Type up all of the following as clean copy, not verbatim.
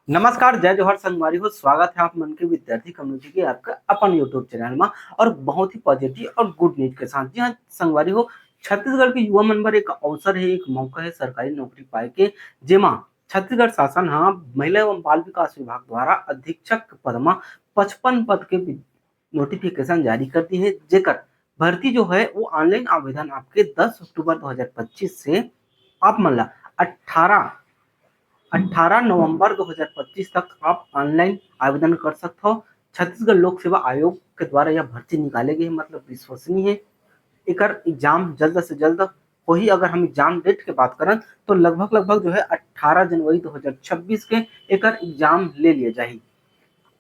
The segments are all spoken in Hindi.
नमस्कार, जय जोहर संगवारी हो। स्वागत है आप मन के विद्यार्थी कम्युनिटी के आपका अपन यूट्यूब चैनल में और बहुत ही पॉजिटिव और गुड न्यूज के साथ। जी हाँ संगवारी हो, छत्तीसगढ़ के युवा मन बर एक अवसर है, एक मौका है सरकारी नौकरी पाए के, जेमा छत्तीसगढ़ शासन हाँ महिला एवं बाल विकास विभाग द्वारा अधीक्षक पद में 55 पद के नोटिफिकेशन जारी कर दी है, जेकर भर्ती जो है वो ऑनलाइन आवेदन आपके 10 अक्टूबर 2025 से आप मन ला 18 नवंबर 2025 तक आप ऑनलाइन आवेदन कर सकते हो। छत्तीसगढ़ लोक सेवा आयोग के द्वारा यह भर्ती निकाले गई, मतलब विश्वसनीय है। एकर एग्जाम जल्द से जल्द वही, अगर हम एग्जाम डेट के बात करें तो लगभग जो है 18 जनवरी 2026 के एकर एग्जाम ले लिया जाए।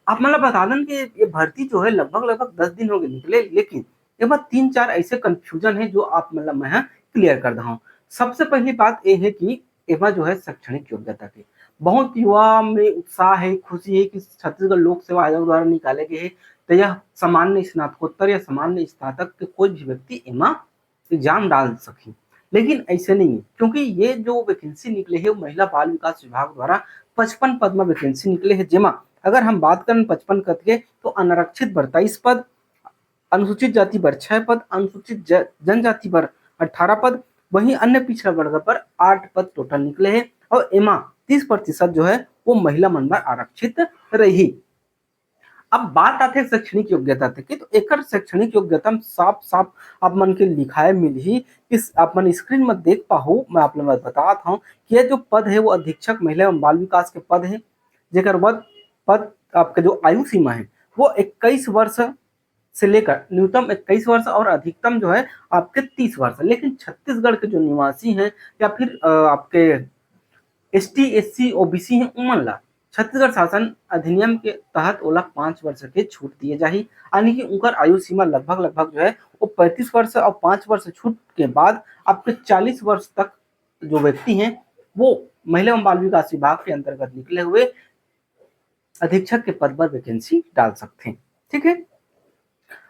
आप मतलब बता दें कि ये भर्ती जो है लगभग 10 दिन हो गए निकले, लेकिन ये बात 3-4 ऐसे कंफ्यूजन है जो आप मतलब मैं क्लियर कर रहा हूँ। सबसे पहली बात ये है कि एमा जो है शैक्षणिक योग्यता की बहुत युवा में उत्साह है, खुशी है कि छत्तीसगढ़ लोक सेवा आयोग द्वारा निकाले गए है, तो यह सामान्य स्नातकोत्तर या सामान्य स्नातक के कोई भी व्यक्ति एमा एग्जाम डाल सके। लेकिन ऐसे नहीं है, क्योंकि ये जो वैकेंसी निकले है वो महिला बाल विकास विभाग द्वारा 55 पद में वैकेंसी निकले है, जेमा अगर हम बात करें 55 पद के तो अनारक्षित पर 23 पद, अनुसूचित जाति पर 6 पद, अनुसूचित जनजाति पर 18 पद, वहीं अन्य पिछड़ा वर्ग पर 8 पद टोटल निकले हैं और एमा 30% जो है वो महिला मन में आरक्षित रही। अब बात आते हैं शैक्षणिक योग्यता तक की, तो एकर शैक्षणिक योग्यता में साफ साफ आप मन के लिखाए मिल ही इस आप मन स्क्रीन में देख पाओ। मैं आप लोग बताता हूँ कि ये जो पद है वो अधीक्षक महिला एवं बाल विकास के पद है, जेकर पद आपका जो आयु सीमा है वो 21 वर्ष से लेकर न्यूनतम 21 वर्ष और अधिकतम जो है आपके 30 वर्ष। लेकिन छत्तीसगढ़ के जो निवासी हैं या फिर आपके ST SC OBC हैं उमन ला छत्तीसगढ़ शासन अधिनियम के तहत ओला 5 वर्ष के छूट दिए जाही, यानी कि उनकर आयु सीमा लगभग जो है वो 35 वर्ष और 5 वर्ष छूट के बाद आपके 40 वर्ष तक जो व्यक्ति हैं वो महिला एवं बाल विकास विभाग के अंतर्गत निकले हुए अधीक्षक के पद पर वैकेंसी डाल सकते हैं। ठीक है,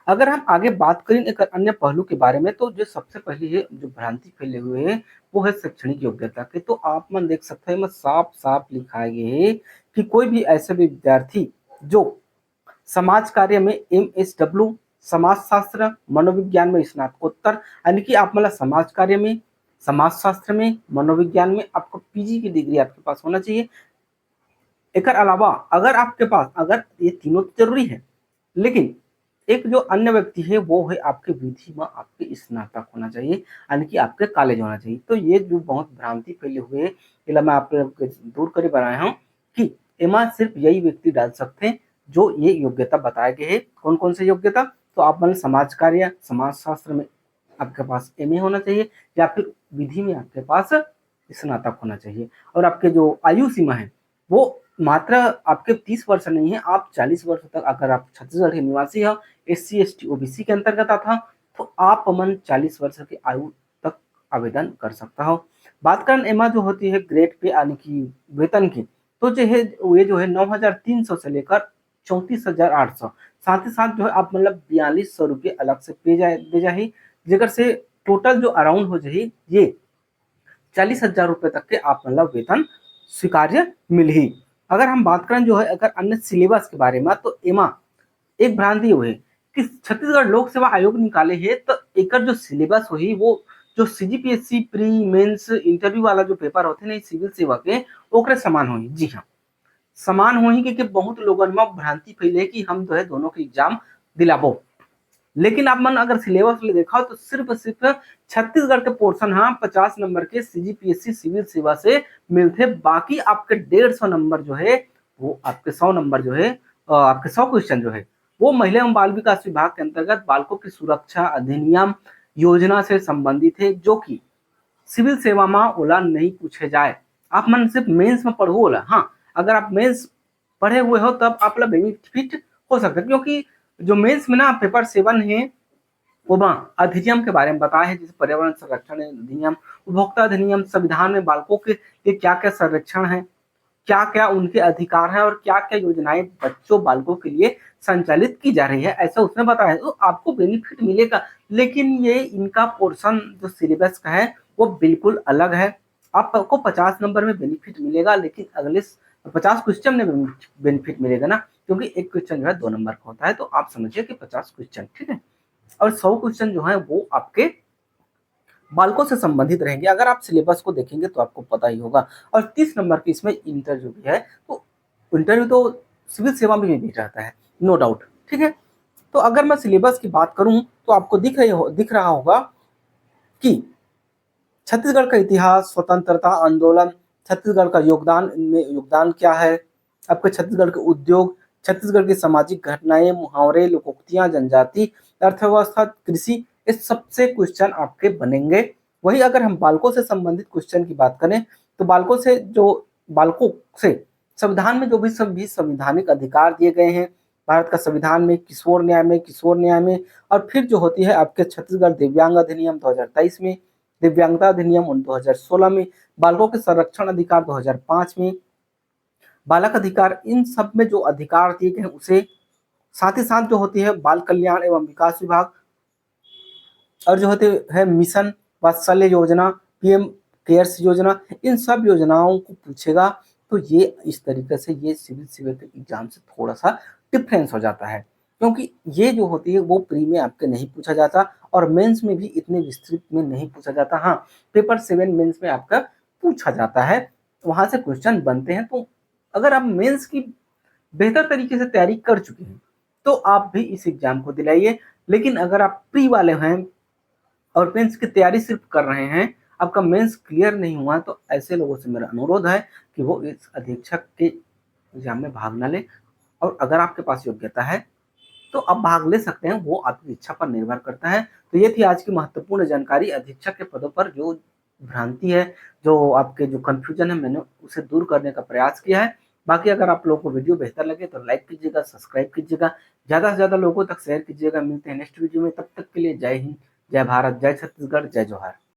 अगर हम आगे बात करें एक अन्य पहलू के बारे में, तो जो सबसे पहले है जो भ्रांति फैले हुए है वो है शैक्षणिक योग्यता के। तो आप मन देख सकते हैं, साफ साफ लिखा गया है कि कोई भी ऐसे भी विद्यार्थी जो समाज कार्य में MSW, समाज शास्त्र, मनोविज्ञान में स्नातकोत्तर, यानी कि आप मतलब समाज कार्य में, समाज शास्त्र में, मनोविज्ञान में आपको PG की डिग्री आपके पास होना चाहिए। एक अलावा अगर आपके पास, अगर ये तीनों तो जरूरी है, लेकिन एक जो अन्य व्यक्ति है वो है आपके विधि में आपके स्नातक होना चाहिए, यानी कि आपके कॉलेज होना चाहिए। तो ये जो बहुत भ्रांति फैले हुए है, इसलिए मैं आप लोग दूर कर बनाया हूँ कि एमा सिर्फ यही व्यक्ति डाल सकते हैं जो ये योग्यता बताए गए हैं। कौन कौन से योग्यता, तो आप मतलब समाज कार्य, समाज शास्त्र में आपके पास MA होना चाहिए या फिर विधि में आपके पास स्नातक होना चाहिए। और आपके जो आयु सीमा है वो मात्र आपके 30 वर्ष नहीं है, आप 40 वर्ष तक, अगर आप छत्तीसगढ़ के निवासी हो, SC ST OBC के अंतर्गत आता हो, तो आप अमन 40 वर्ष की आयु तक आवेदन कर सकता हो। बात करें एमा जो होती है ग्रेड पे यानी कि वेतन की, तो जो है ये जो है 9,300 से लेकर 34,800, साथ ही साथ जो है आप मतलब 4200 रुपये अलग से दे जाही, जेकर से टोटल जो अराउंड हो जाही ये 40,000 रुपये तक के आप मतलब वेतन स्वीकार्य मिल ही। अगर हम बात करें जो है अगर अन्य सिलेबस के बारे में, तो एमा एक भ्रांति हुई कि छत्तीसगढ़ लोक सेवा आयोग निकाले है तो एक जो सिलेबस हुई वो जो CGPSC प्री मेंस इंटरव्यू वाला जो पेपर होते ना सिविल सेवा के ओकरे समान हुई। जी हाँ, समान हुई, क्योंकि बहुत लोगन में भ्रांति फैले कि हम जो है दोनों के एग्जाम दिलाबो। लेकिन आप मन अगर सिलेबस ले देखा तो सिर्फ छत्तीसगढ़ के पोर्शन हाँ 50 नंबर के CGPSC सिविल सेवा से मिलते, बाकी आपके 150 नंबर जो है वो आपके 100 नंबर जो है आपके 100 क्वेश्चन जो है वो महिला एवं बाल विकास विभाग के अंतर्गत बालकों की सुरक्षा अधिनियम योजना से संबंधित है, जो कि सिविल सेवा में ओला नहीं पूछे जाए। आप मन सिर्फ मेंस में पढ़ो ओला, हाँ अगर आप मेंस पढ़े हुए हो तब आप बेनिफिट हो सकता है, क्योंकि जो मेंस में ना पेपर 7 है वो अधिनियम के बारे में बताया है, जैसे पर्यावरण संरक्षण अधिनियम, उपभोक्ता अधिनियम, संविधान में बालकों के लिए क्या क्या संरक्षण है, क्या क्या उनके अधिकार हैं और क्या क्या योजनाएं बच्चों बालकों के लिए संचालित की जा रही है, ऐसा उसने बताया है। तो आपको बेनिफिट मिलेगा, लेकिन ये इनका पोर्शन जो सिलेबस का है वो बिल्कुल अलग है। आपको 50 नंबर में बेनिफिट मिलेगा, लेकिन अगले और 50 क्वेश्चन में बेनिफिट मिलेगा ना, क्योंकि एक क्वेश्चन जो है 2 नंबर का होता है, तो आप समझिए कि 50 क्वेश्चन, ठीक है। और 100 क्वेश्चन जो है वो आपके बालकों से संबंधित रहेंगे। अगर आप सिलेबस को देखेंगे तो आपको पता ही होगा। और 30 नंबर की इसमें इंटरव्यू भी है, तो इंटरव्यू तो सिविल सेवा में भी रहता है, नो डाउट, ठीक है। तो अगर मैं सिलेबस की बात करूं तो आपको दिख रहा होगा कि छत्तीसगढ़ का इतिहास, स्वतंत्रता आंदोलन, छत्तीसगढ़ का योगदान क्या है, आपके छत्तीसगढ़ के उद्योग, छत्तीसगढ़ की सामाजिक घटनाएं, मुहावरे, लोकोक्तियां, जनजाति, अर्थव्यवस्था, कृषि, ये सबसे क्वेश्चन आपके बनेंगे। वही अगर हम बालकों से संबंधित क्वेश्चन की बात करें तो बालकों से संविधान में जो भी सभी संविधानिक अधिकार दिए गए हैं, भारत का संविधान में, किशोर न्याय में, और फिर जो होती है आपके छत्तीसगढ़ दिव्यांग अधिनियम 2023 में, दिव्यांगता अधिनियम 2016 में, बालकों के संरक्षण अधिकार 2005 में, बालक अधिकार, इन सब में जो अधिकार दिए गए हैं उसे, साथ ही साथ जो होती है बाल कल्याण एवं विकास विभाग, और जो होते है मिशन वात्सल्य योजना, पीएम केयर्स योजना, इन सब योजनाओं को पूछेगा। तो ये इस तरीके से ये सिविल के एग्जाम से थोड़ा सा डिफरेंस हो जाता है, क्योंकि ये जो होती है वो प्री में आपके नहीं पूछा जाता, और मेंस में भी इतने विस्तृत में नहीं पूछा जाता। हाँ, पेपर 7 मेंस में आपका पूछा जाता है, वहां से क्वेश्चन बनते हैं। तो अगर आप मेंस की बेहतर तरीके से तैयारी कर चुके हैं तो आप भी इस एग्जाम को दिलाइए। लेकिन अगर आप प्री वाले हैं और मेंस की तैयारी सिर्फ कर रहे हैं, आपका मेंस क्लियर नहीं हुआ, तो ऐसे लोगों से मेरा अनुरोध है कि वो इस अधीक्षक के एग्जाम में भाग न ले। और अगर आपके पास योग्यता है तो आप भाग ले सकते हैं, वो आपकी इच्छा पर निर्भर करता है। तो ये थी आज की महत्वपूर्ण जानकारी अधीक्षक के पदों पर। जो भ्रांति है, जो आपके जो कंफ्यूजन है, मैंने उसे दूर करने का प्रयास किया है। बाकी अगर आप लोगों को वीडियो बेहतर लगे तो लाइक कीजिएगा, सब्सक्राइब कीजिएगा, ज़्यादा से ज़्यादा लोगों तक शेयर कीजिएगा। मिलते हैं नेक्स्ट वीडियो में, तब तक के लिए जय हिंद, जय भारत, जय छत्तीसगढ़, जय जोहार।